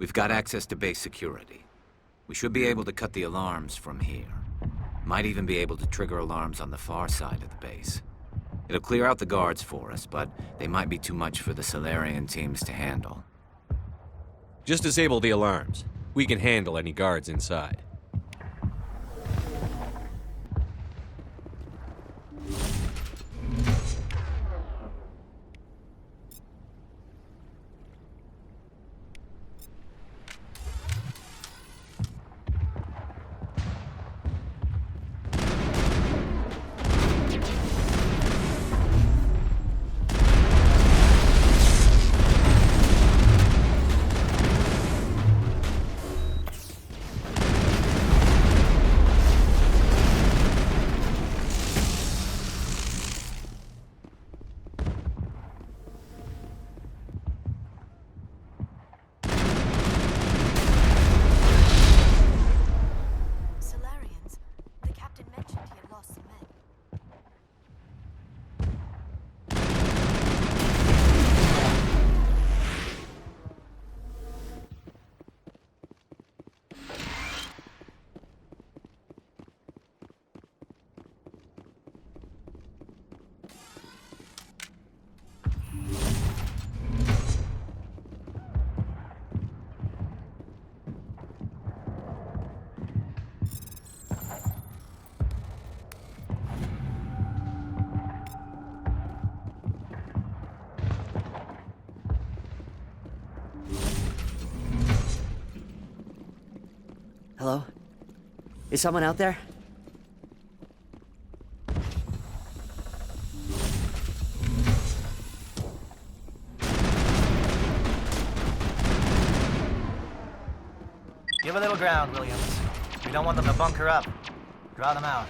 We've got access to base security. We should be able to cut the alarms from here. Might even be able to trigger alarms on the far side of the base. It'll clear out the guards for us, but they might be too much for the Solarian teams to handle. Just disable the alarms. We can handle any guards inside. Hello? Is someone out there? Give a little ground, Williams. We don't want them to bunker up. Draw them out.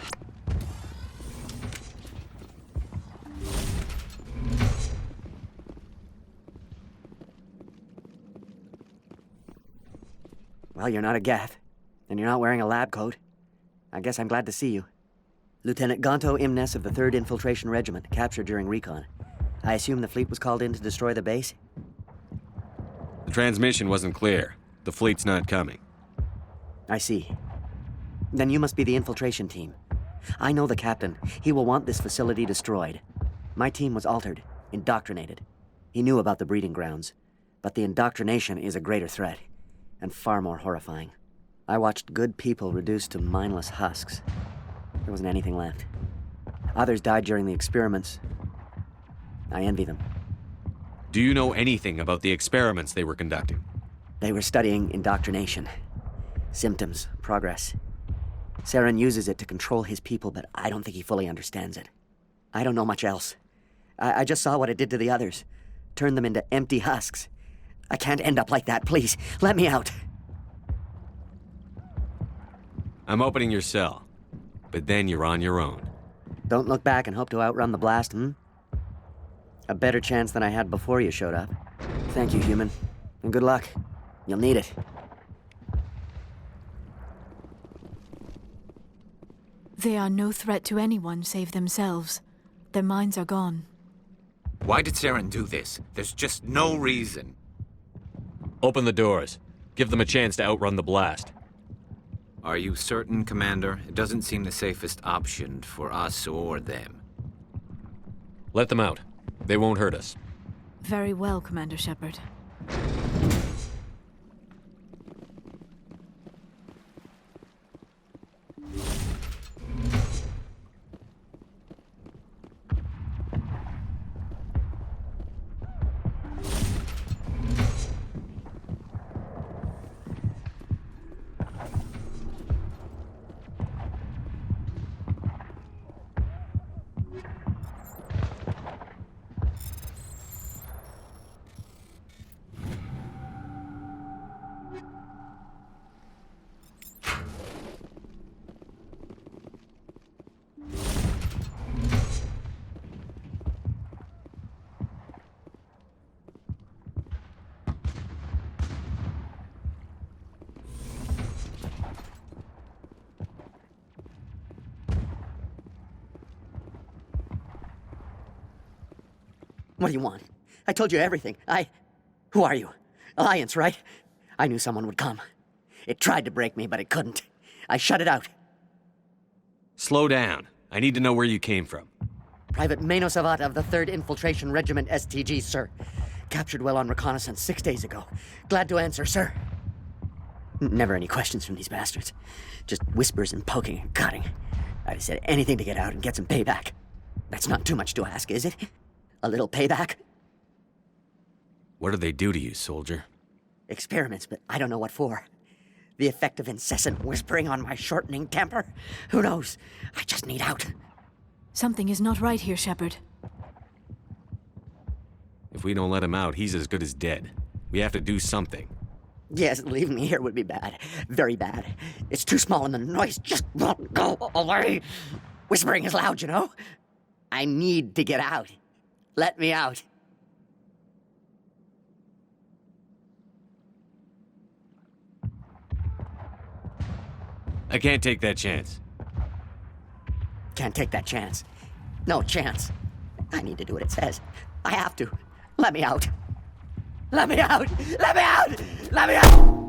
Well, you're not a Geth, and you're not wearing a lab coat. I guess I'm glad to see you. Lieutenant Gonto Imnes of the 3rd Infiltration Regiment, captured during recon. I assume the fleet was called in to destroy the base? The transmission wasn't clear. The fleet's not coming. I see. Then you must be the infiltration team. I know the captain. He will want this facility destroyed. My team was altered, indoctrinated. He knew about the breeding grounds, but the indoctrination is a greater threat, and far more horrifying. I watched good people reduced to mindless husks. There wasn't anything left. Others died during the experiments. I envy them. Do you know anything about the experiments they were conducting? They were studying indoctrination. Symptoms, progress. Saren uses it to control his people, but I don't think he fully understands it. I don't know much else. I just saw what it did to the others. Turned them into empty husks. I can't end up like that, please. Let me out. I'm opening your cell, but then you're on your own. Don't look back and hope to outrun the blast, A better chance than I had before you showed up. Thank you, human. And good luck. You'll need it. They are no threat to anyone save themselves. Their minds are gone. Why did Saren do this? There's just no reason. Open the doors. Give them a chance to outrun the blast. Are you certain, Commander? It doesn't seem the safest option for us or them. Let them out. They won't hurt us. Very well, Commander Shepard. What do you want? I told you everything. Who are you? Alliance, right? I knew someone would come. It tried to break me, but it couldn't. I shut it out. Slow down. I need to know where you came from. Private Mano Savat of the 3rd Infiltration Regiment STG, sir. Captured well on reconnaissance 6 days ago. Glad to answer, sir. Never any questions from these bastards. Just whispers and poking and cutting. I'd have said anything to get out and get some payback. That's not too much to ask, is it? A little payback? What do they do to you, soldier? Experiments, but I don't know what for. The effect of incessant whispering on my shortening temper? Who knows? I just need out. Something is not right here, Shepard. If we don't let him out, he's as good as dead. We have to do something. Yes, leaving me here would be bad. Very bad. It's too small and the noise just won't go away. Whispering is loud, you know? I need to get out. Let me out. I can't take that chance. Can't take that chance. No chance. I need to do what it says. I have to. Let me out. Let me out! Let me out! Let me out!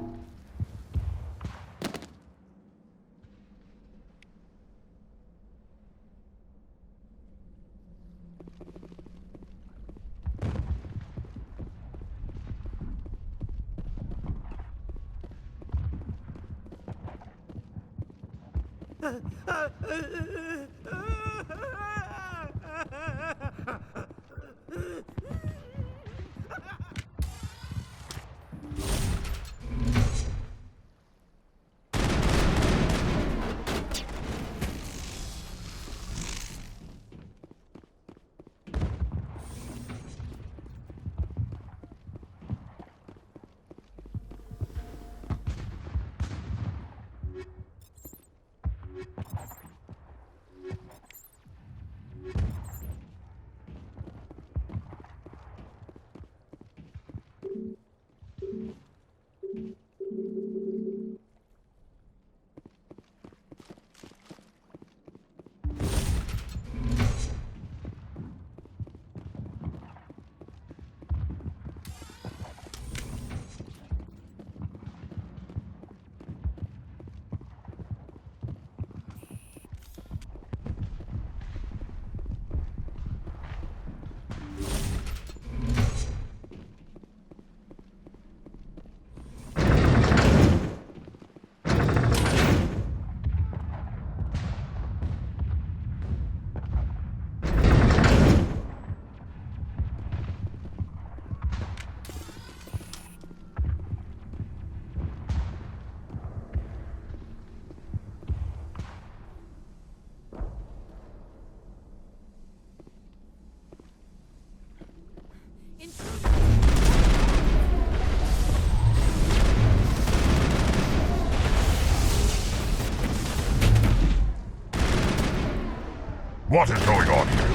What is going on here?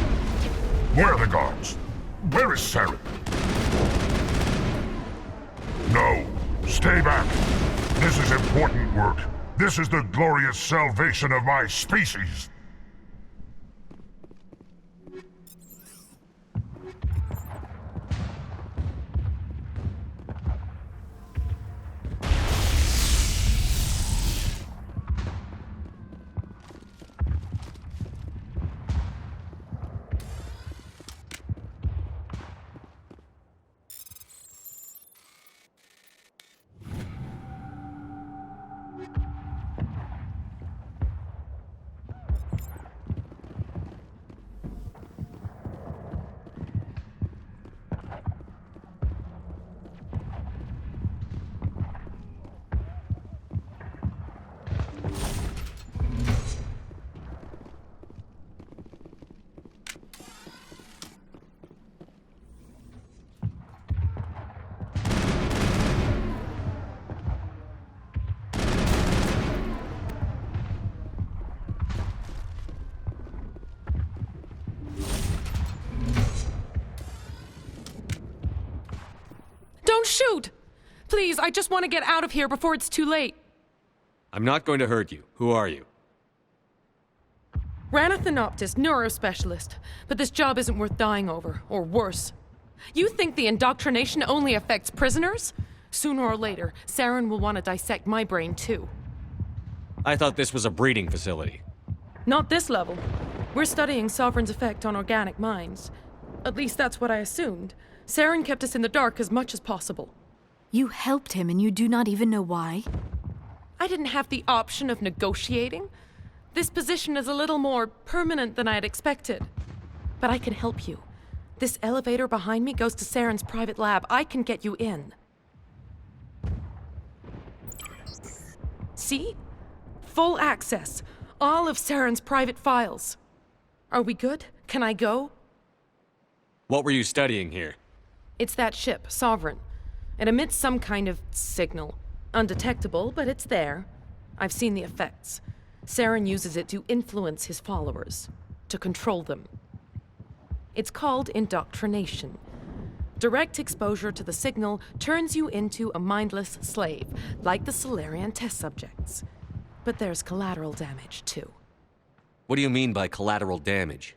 Where are the guards? Where is Saren? No, stay back. This is important work. This is the glorious salvation of my species. Don't shoot! Please, I just want to get out of here before it's too late. I'm not going to hurt you. Who are you? Ranathanoptis, neurospecialist. But this job isn't worth dying over, or worse. You think the indoctrination only affects prisoners? Sooner or later, Saren will want to dissect my brain too. I thought this was a breeding facility. Not this level. We're studying Sovereign's effect on organic minds. At least that's what I assumed. Saren kept us in the dark as much as possible. You helped him and you do not even know why? I didn't have the option of negotiating. This position is a little more permanent than I had expected. But I can help you. This elevator behind me goes to Saren's private lab. I can get you in. See? Full access. All of Saren's private files. Are we good? Can I go? What were you studying here? It's that ship, Sovereign. It emits some kind of signal. Undetectable, but it's there. I've seen the effects. Saren uses it to influence his followers, to control them. It's called indoctrination. Direct exposure to the signal turns you into a mindless slave, like the Solarian test subjects. But there's collateral damage, too. What do you mean by collateral damage?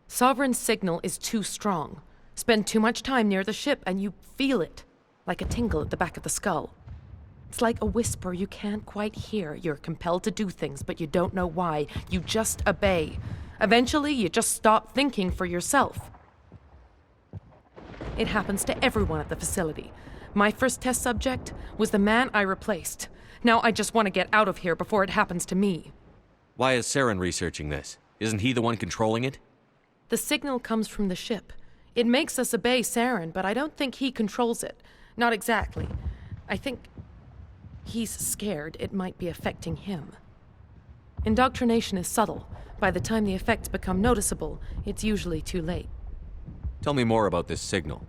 Sovereign's signal is too strong. Spend too much time near the ship and you feel it, like a tingle at the back of the skull. It's like a whisper you can't quite hear. You're compelled to do things, but you don't know why. You just obey. Eventually, you just stop thinking for yourself. It happens to everyone at the facility. My first test subject was the man I replaced. Now I just want to get out of here before it happens to me. Why is Saren researching this? Isn't he the one controlling it? The signal comes from the ship. It makes us obey Saren, but I don't think he controls it. Not exactly. I think he's scared it might be affecting him. Indoctrination is subtle. By the time the effects become noticeable, it's usually too late. Tell me more about this signal.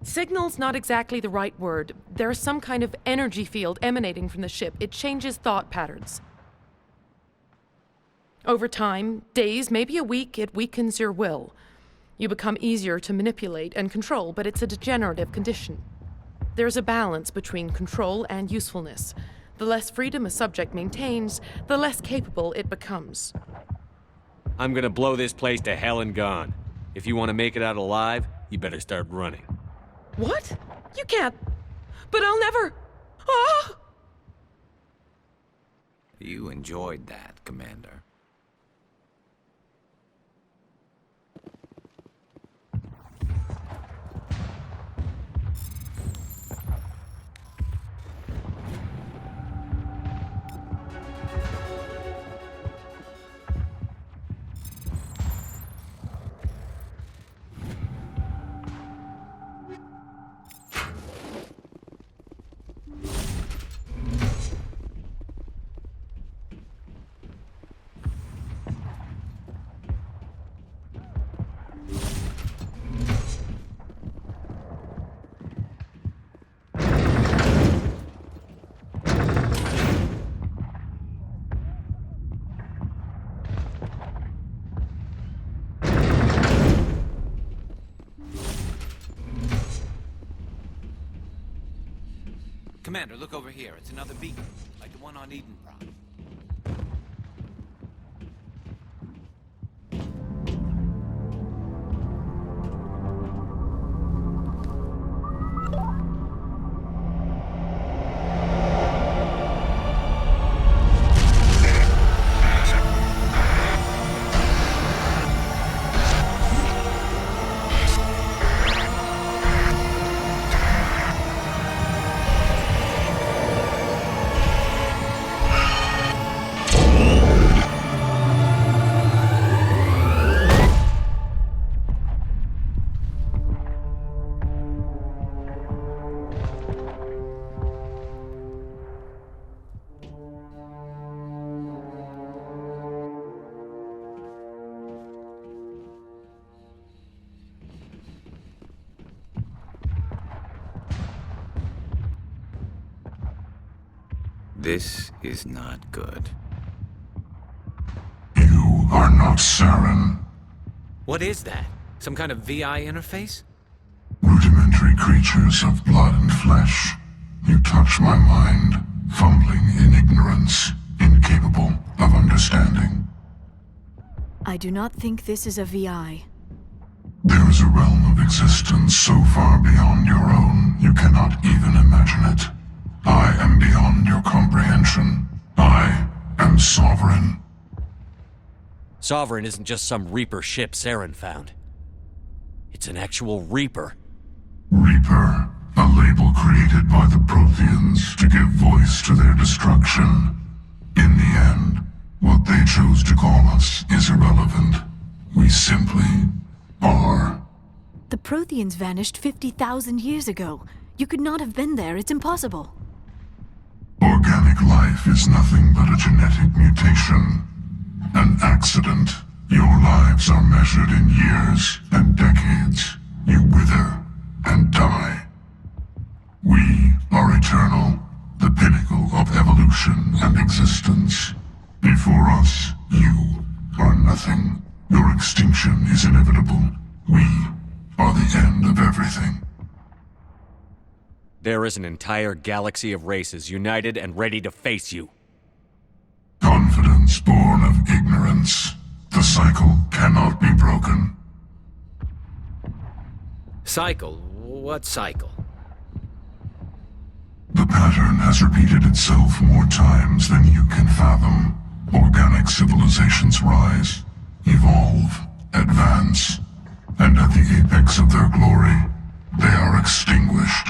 Signal's not exactly the right word. There's some kind of energy field emanating from the ship. It changes thought patterns. Over time, days, maybe a week, it weakens your will. You become easier to manipulate and control, but it's a degenerative condition. There's a balance between control and usefulness. The less freedom a subject maintains, the less capable it becomes. I'm gonna blow this place to hell and gone. If you want to make it out alive, you better start running. What? You can't. But I'll never. Ah! You enjoyed that, Commander. Commander, look over here. It's another beacon, like the one on Edenbrock. This is not good. You are not Saren. What is that? Some kind of VI interface? Rudimentary creatures of blood and flesh. You touch my mind, fumbling in ignorance, incapable of understanding. I do not think this is a VI. There is a realm of existence so far beyond your own, you cannot even imagine it. I am beyond your comprehension. I am Sovereign. Sovereign isn't just some Reaper ship Saren found. It's an actual Reaper. Reaper, a label created by the Protheans to give voice to their destruction. In the end, what they chose to call us is irrelevant. We simply are. The Protheans vanished 50,000 years ago. You could not have been there. It's impossible. Organic life is nothing but a genetic mutation. An accident. Your lives are measured in years and decades. You wither and die. We are eternal, the pinnacle of evolution and existence. Before us, you are nothing. Your extinction is inevitable. We are the end of everything. There is an entire galaxy of races united and ready to face you. Confidence born of ignorance. The cycle cannot be broken. Cycle? What cycle? The pattern has repeated itself more times than you can fathom. Organic civilizations rise, evolve, advance, and at the apex of their glory, they are extinguished.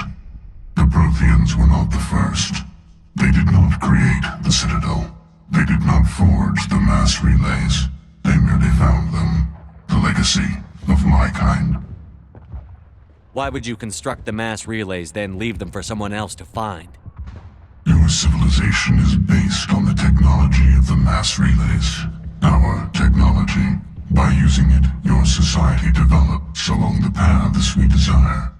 The Protheans were not the first. They did not create the Citadel. They did not forge the mass relays. They merely found them, the legacy of my kind. Why would you construct the mass relays, then leave them for someone else to find? Your civilization is based on the technology of the mass relays. Our technology. By using it, your society develops along the paths we desire.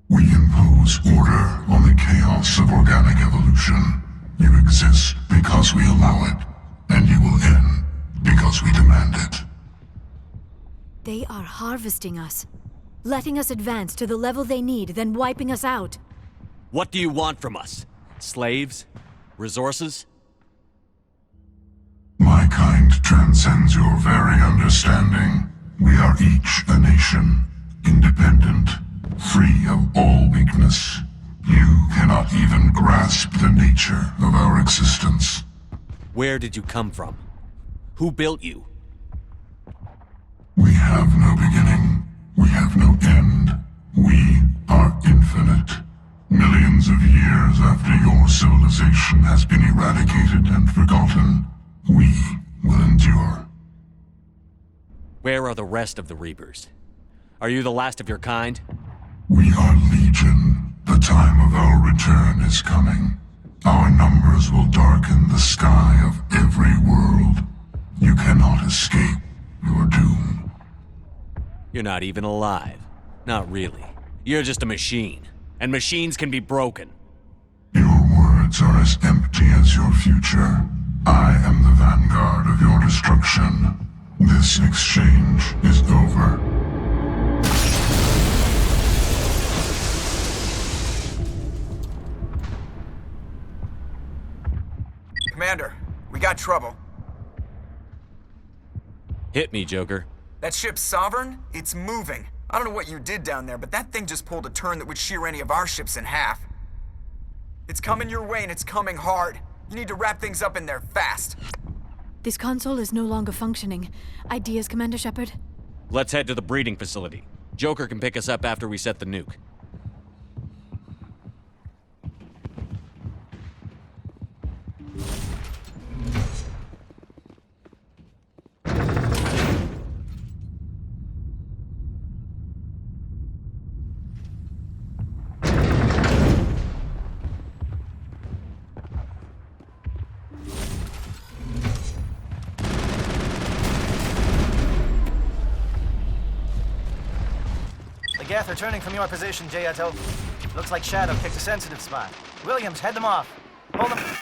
We impose order on the chaos of organic evolution. You exist because we allow it, and you will end because we demand it. They are harvesting us. Letting us advance to the level they need, then wiping us out. What do you want from us? Slaves? Resources? My kind transcends your very understanding. We are each a nation, independent, free of all weakness. You cannot even grasp the nature of our existence. Where did you come from? Who built you? We have no beginning. We have no end. We are infinite. Millions of years after your civilization has been eradicated and forgotten, we will endure. Where are the rest of the Reapers? Are you the last of your kind? We are Legion. The time of our return is coming. Our numbers will darken the sky of every world. You cannot escape your doom. You're not even alive. Not really. You're just a machine. And machines can be broken. Your words are as empty as your future. I am the vanguard of your destruction. This exchange is over. Commander, we got trouble. Hit me, Joker. That ship's Sovereign? It's moving. I don't know what you did down there, but that thing just pulled a turn that would shear any of our ships in half. It's coming your way and it's coming hard. You need to wrap things up in there fast. This console is no longer functioning. Ideas, Commander Shepard? Let's head to the breeding facility. Joker can pick us up after we set the nuke. The Geth are turning from your position, J.A.T.O. Looks like Shadow picked a sensitive spot. Williams, head them off. Hold them.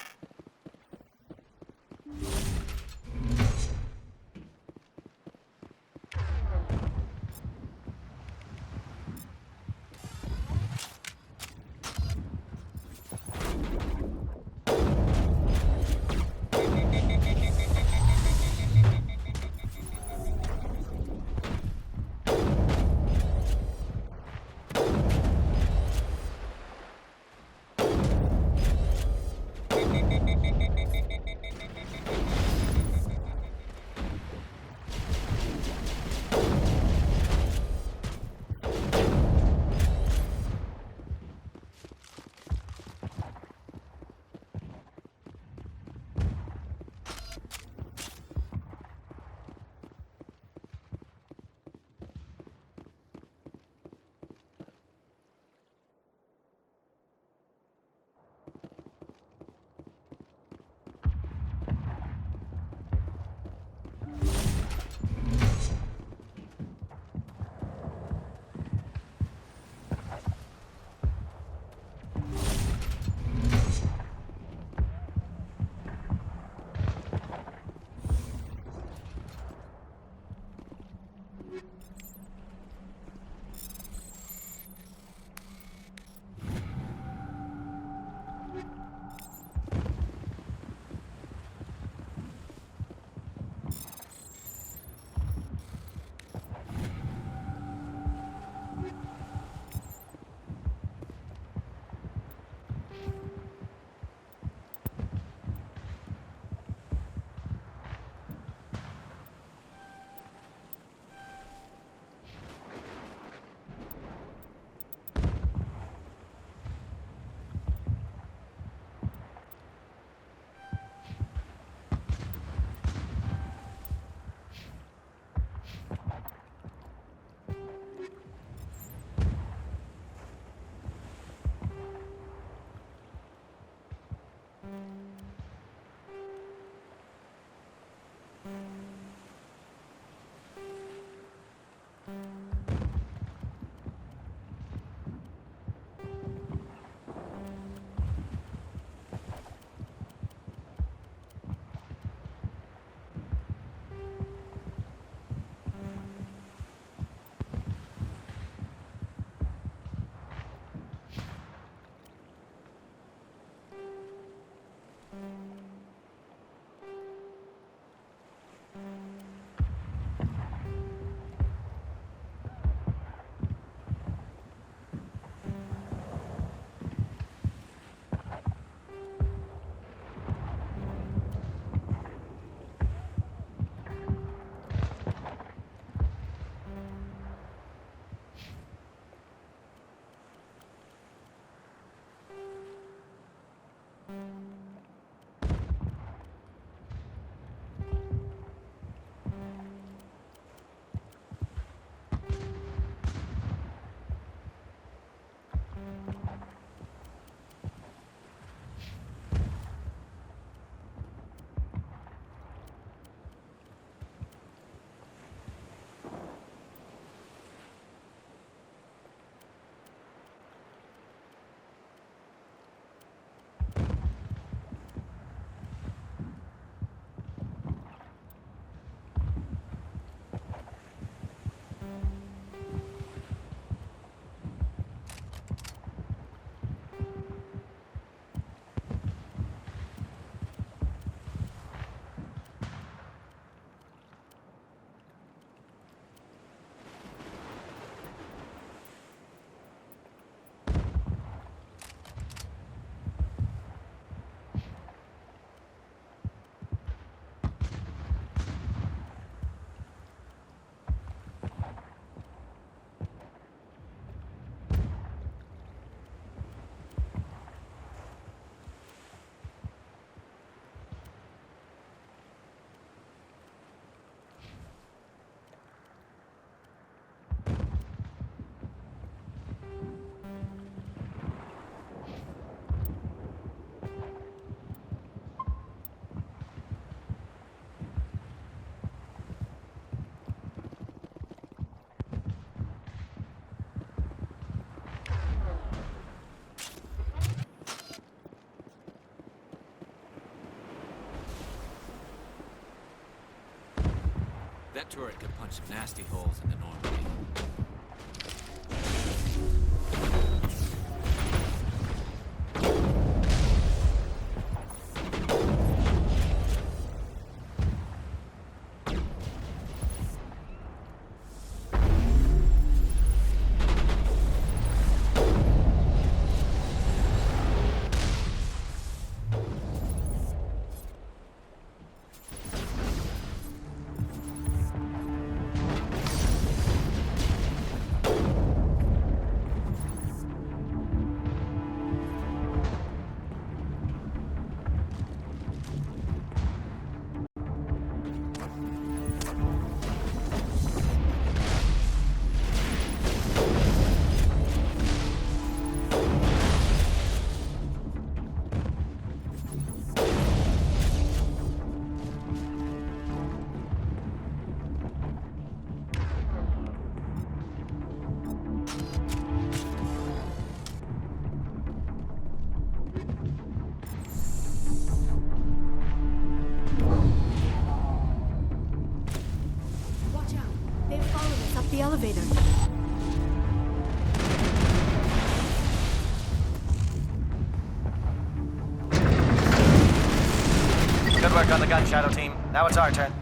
That turret could punch some nasty holes in the Normandy. Watch out. They've followed us up the elevator. Good work on the gun, Shadow Team. Now it's our turn.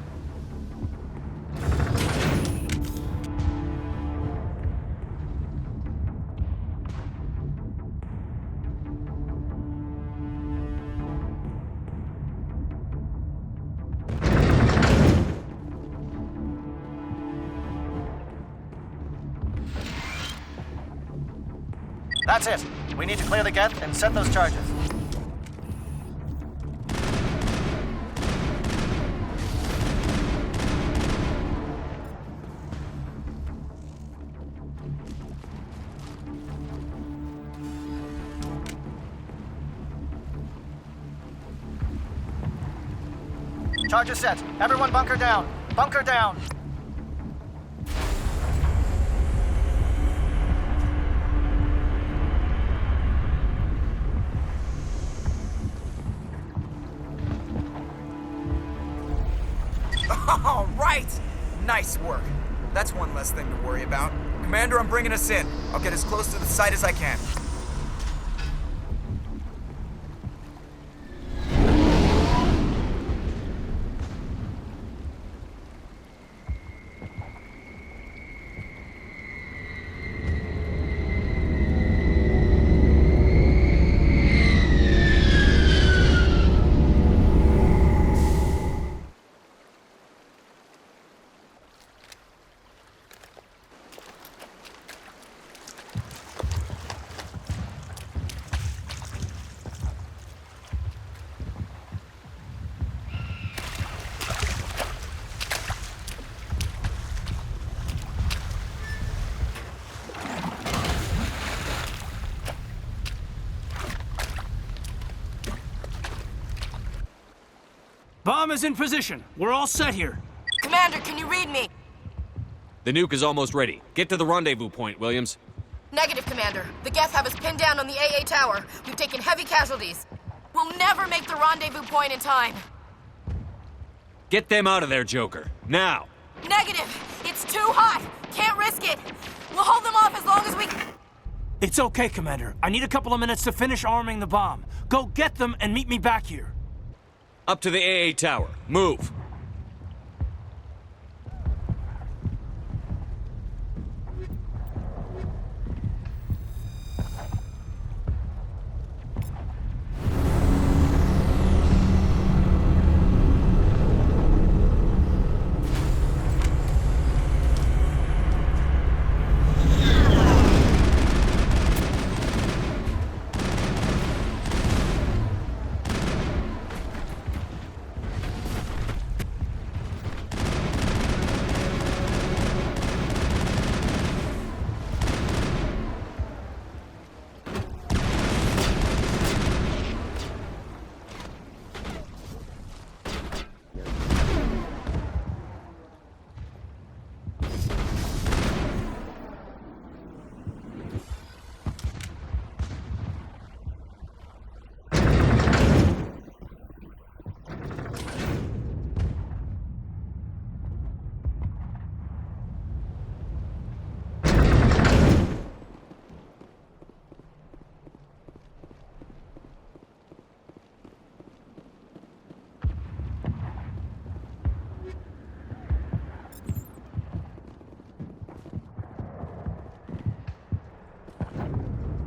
That's it. We need to clear the gate and set those charges. Charges set. Everyone bunker down. Bunker down. All right! Nice work. That's one less thing to worry about. Commander, I'm bringing us in. I'll get as close to the site as I can. Bomb is in position. We're all set here. Commander, can you read me? The nuke is almost ready. Get to the rendezvous point, Williams. Negative, Commander. The Geth have us pinned down on the AA tower. We've taken heavy casualties. We'll never make the rendezvous point in time. Get them out of there, Joker. Now! Negative! It's too hot! Can't risk it! We'll hold them off as long as we... It's okay, Commander. I need a couple of minutes to finish arming the bomb. Go get them and meet me back here. Up to the AA tower. Move!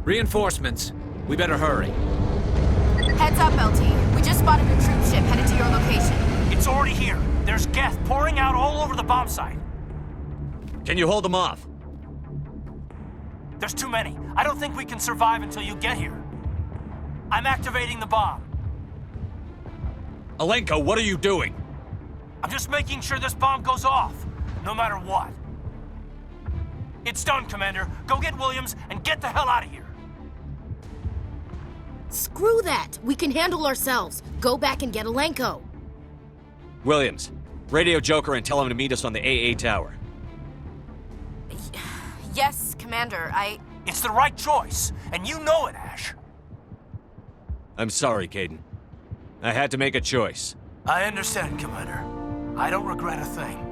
Reinforcements. We better hurry. Heads up, LT. We just spotted a troop ship headed to your location. It's already here. There's Geth pouring out all over the bomb site. Can you hold them off? There's too many. I don't think we can survive until you get here. I'm activating the bomb. Alenko, what are you doing? I'm just making sure this bomb goes off, no matter what. It's done, Commander. Go get Williams and get the hell out of here. Screw that. We can handle ourselves. Go back and get Alenko. Williams, radio Joker and tell him to meet us on the AA tower. Yes, Commander. It's the right choice, and you know it, Ash. I'm sorry, Kaidan. I had to make a choice. I understand, Commander. I don't regret a thing.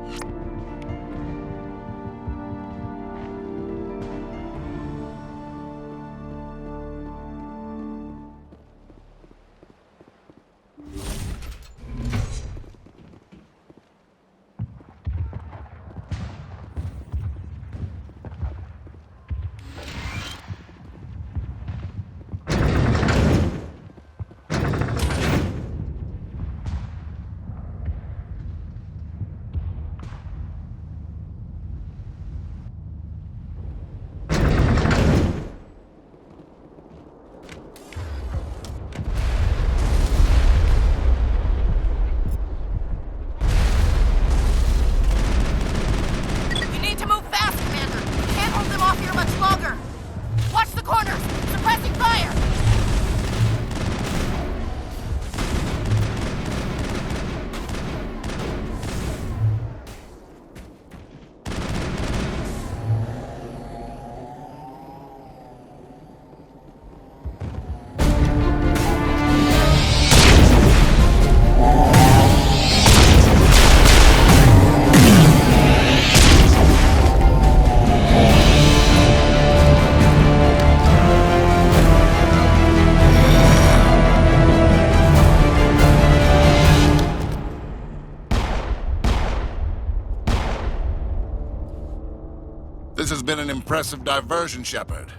This has been an impressive diversion, Shepard.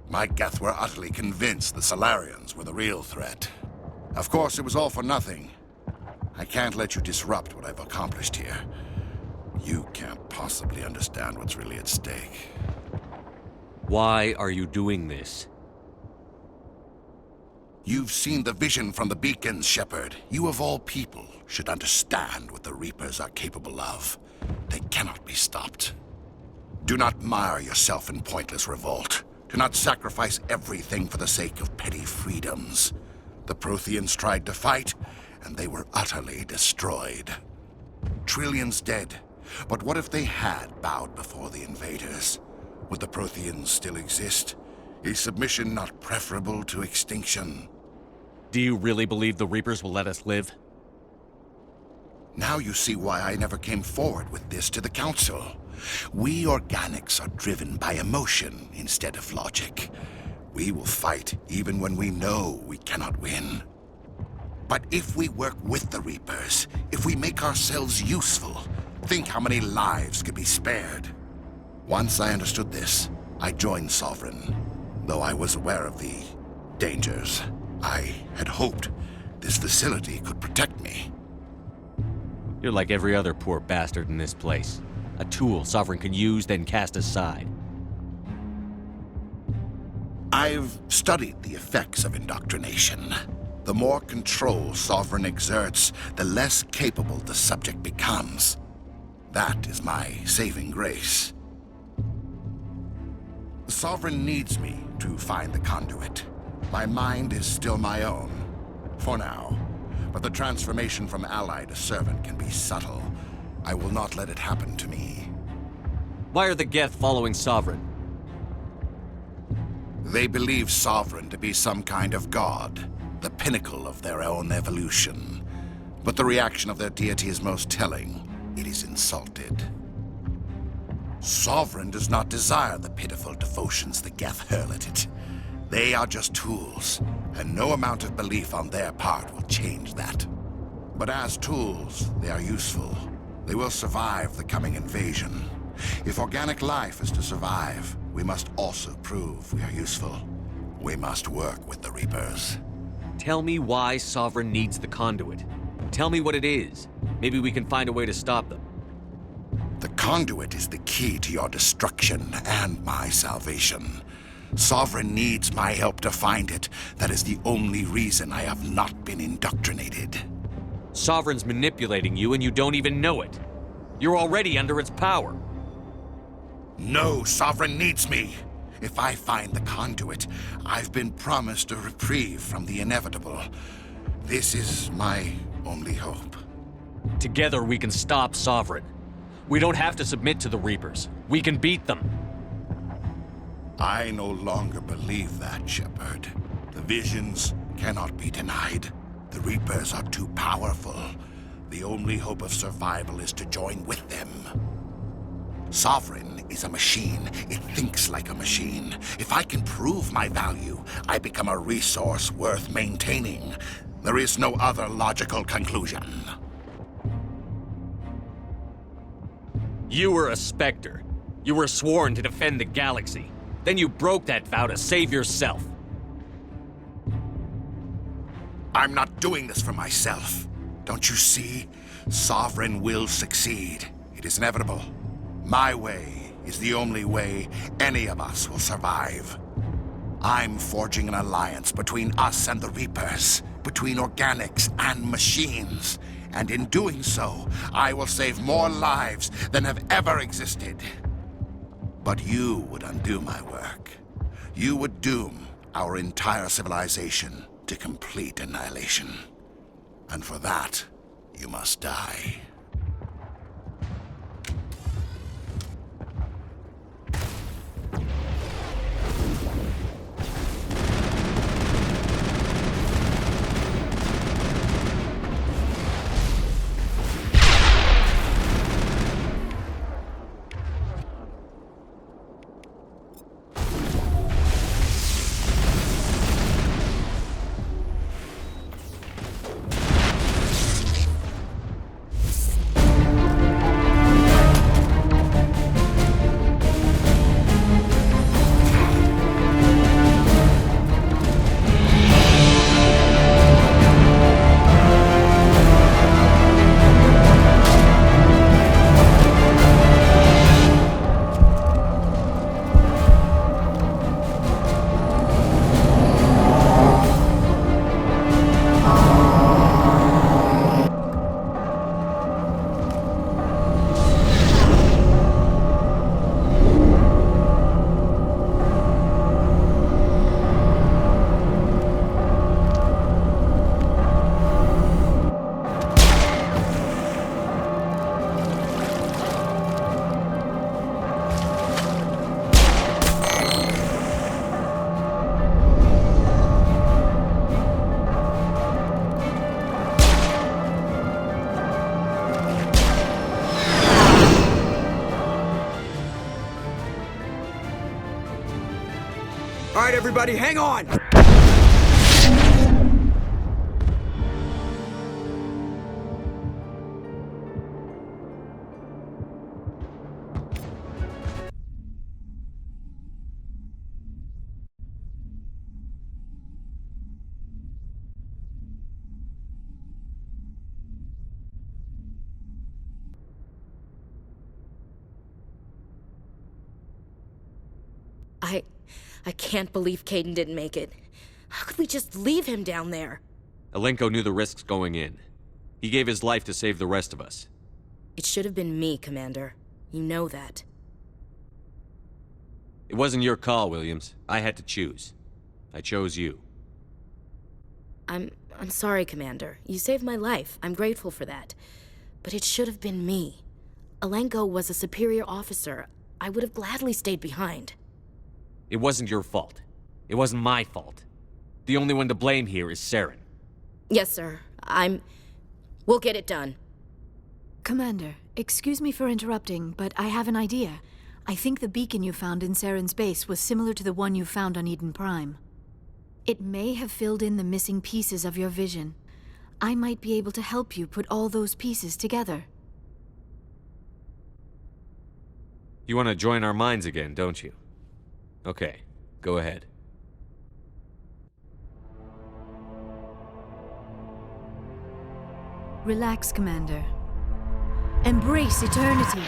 My Geth were utterly convinced the Solarians were the real threat. Of course, it was all for nothing. I can't let you disrupt what I've accomplished here. You can't possibly understand what's really at stake. Why are you doing this? You've seen the vision from the beacons, Shepard. You of all people should understand what the Reapers are capable of. They cannot be stopped. Do not mire yourself in pointless revolt. Do not sacrifice everything for the sake of petty freedoms. The Protheans tried to fight, and they were utterly destroyed. Trillions dead. But what if they had bowed before the invaders? Would the Protheans still exist? Is submission not preferable to extinction? Do you really believe the Reapers will let us live? Now you see why I never came forward with this to the Council. We organics are driven by emotion instead of logic. We will fight even when we know we cannot win. But if we work with the Reapers, if we make ourselves useful, think how many lives could be spared. Once I understood this, I joined Sovereign, though I was aware of the dangers. I had hoped this facility could protect me. You're like every other poor bastard in this place. A tool Sovereign can use, then cast aside. I've studied the effects of indoctrination. The more control Sovereign exerts, the less capable the subject becomes. That is my saving grace. Sovereign needs me to find the conduit. My mind is still my own, for now. But the transformation from ally to servant can be subtle. I will not let it happen to me. Why are the Geth following Sovereign? They believe Sovereign to be some kind of god, the pinnacle of their own evolution. But the reaction of their deity is most telling. It is insulted. Sovereign does not desire the pitiful devotions the Geth hurl at it. They are just tools, and no amount of belief on their part will change that. But as tools, they are useful. They will survive the coming invasion. If organic life is to survive, we must also prove we are useful. We must work with the Reapers. Tell me why Sovereign needs the conduit. Tell me what it is. Maybe we can find a way to stop them. The conduit is the key to your destruction and my salvation. Sovereign needs my help to find it. That is the only reason I have not been indoctrinated. Sovereign's manipulating you and you don't even know it. You're already under its power. No, Sovereign needs me. If I find the conduit, I've been promised a reprieve from the inevitable. This is my only hope. Together we can stop Sovereign. We don't have to submit to the Reapers. We can beat them. I no longer believe that, Shepard. The visions cannot be denied. The Reapers are too powerful. The only hope of survival is to join with them. Sovereign is a machine. It thinks like a machine. If I can prove my value, I become a resource worth maintaining. There is no other logical conclusion. You were a Spectre. You were sworn to defend the galaxy. Then you broke that vow to save yourself. I'm not doing this for myself. Don't you see? Sovereign will succeed. It is inevitable. My way is the only way any of us will survive. I'm forging an alliance between us and the Reapers, between organics and machines. And in doing so, I will save more lives than have ever existed. But you would undo my work. You would doom our entire civilization to complete annihilation. And for that, you must die. All right, everybody, hang on! I can't believe Kaidan didn't make it. How could we just leave him down there? Alenko knew the risks going in. He gave his life to save the rest of us. It should have been me, Commander. You know that. It wasn't your call, Williams. I had to choose. I chose you. I'm sorry, Commander. You saved my life. I'm grateful for that. But it should have been me. Alenko was a superior officer. I would have gladly stayed behind. It wasn't your fault. It wasn't my fault. The only one to blame here is Saren. Yes, sir. We'll get it done. Commander, excuse me for interrupting, but I have an idea. I think the beacon you found in Saren's base was similar to the one you found on Eden Prime. It may have filled in the missing pieces of your vision. I might be able to help you put all those pieces together. You want to join our minds again, don't you? Okay, go ahead. Relax, Commander. Embrace eternity.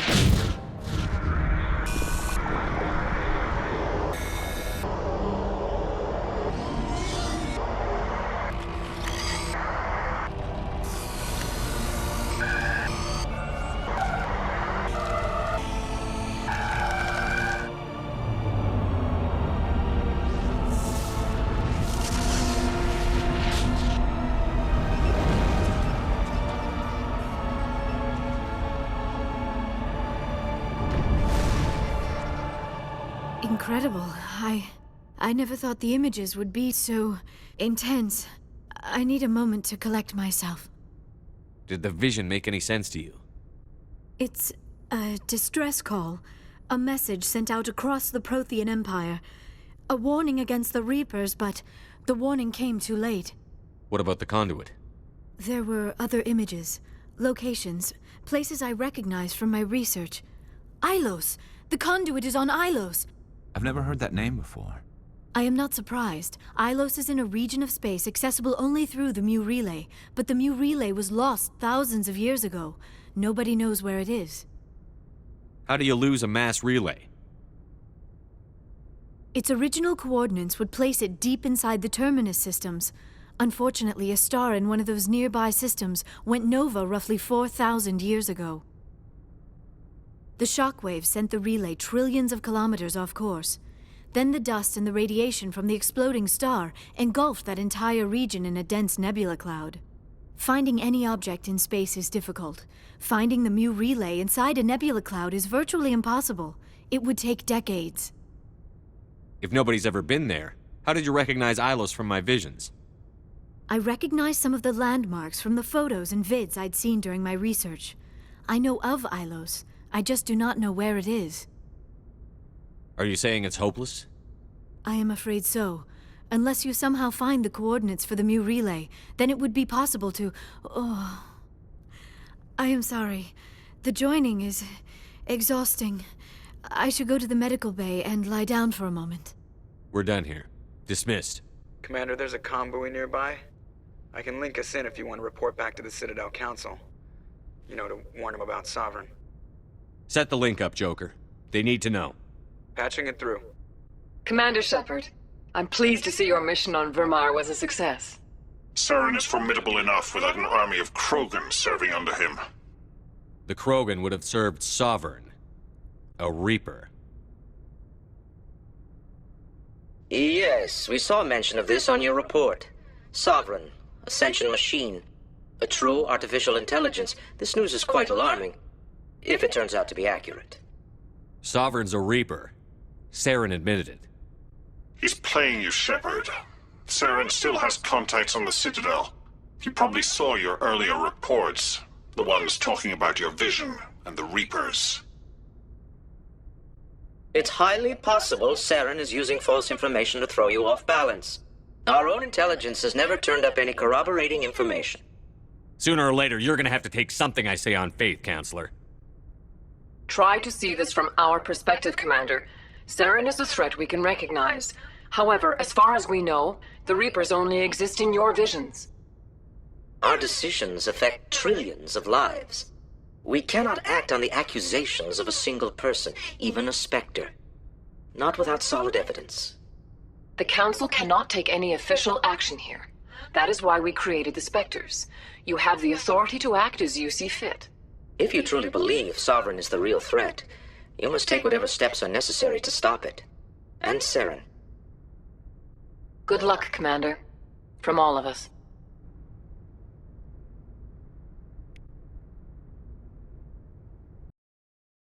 Incredible. I never thought the images would be so intense. I need a moment to collect myself. Did the vision make any sense to you? It's a distress call. A message sent out across the Prothean Empire. A warning against the Reapers, but the warning came too late. What about the conduit? There were other images, locations, places I recognized from my research. Ilos! The conduit is on Ilos! I've never heard that name before. I am not surprised. Ilos is in a region of space accessible only through the Mu Relay, but the Mu Relay was lost thousands of years ago. Nobody knows where it is. How do you lose a mass relay? Its original coordinates would place it deep inside the Terminus systems. Unfortunately, a star in one of those nearby systems went nova roughly 4,000 years ago. The shockwave sent the relay trillions of kilometers off course. Then the dust and the radiation from the exploding star engulfed that entire region in a dense nebula cloud. Finding any object in space is difficult. Finding the Mu Relay inside a nebula cloud is virtually impossible. It would take decades. If nobody's ever been there, how did you recognize Ilos from my visions? I recognized some of the landmarks from the photos and vids I'd seen during my research. I know of Ilos. I just do not know where it is. Are you saying it's hopeless? I am afraid so. Unless you somehow find the coordinates for the Mu Relay, then it would be possible to... Oh... I am sorry. The joining is exhausting. I should go to the medical bay and lie down for a moment. We're done here. Dismissed. Commander, there's a convoy nearby. I can link us in if you want to report back to the Citadel Council. You know, to warn them about Sovereign. Set the link up, Joker. They need to know. Patching it through. Commander Shepard, I'm pleased to see your mission on Virmire was a success. Saren is formidable enough without an army of Krogan serving under him. The Krogan would have served Sovereign. A Reaper. Yes, we saw mention of this on your report. Sovereign, Ascension machine. A true artificial intelligence. This news is quite alarming. If it turns out to be accurate. Sovereign's a Reaper. Saren admitted it. He's playing you, Shepard. Saren still has contacts on the Citadel. He probably saw your earlier reports. The ones talking about your vision and the Reapers. It's highly possible Saren is using false information to throw you off balance. Our own intelligence has never turned up any corroborating information. Sooner or later, you're gonna have to take something I say on faith, Counselor. Try to see this from our perspective, Commander. Saren is a threat we can recognize. However, as far as we know, the Reapers only exist in your visions. Our decisions affect trillions of lives. We cannot act on the accusations of a single person, even a Spectre. Not without solid evidence. The Council cannot take any official action here. That is why we created the Spectres. You have the authority to act as you see fit. If you truly believe Sovereign is the real threat, you must take whatever steps are necessary to stop it. And Saren. Good luck, Commander. From all of us.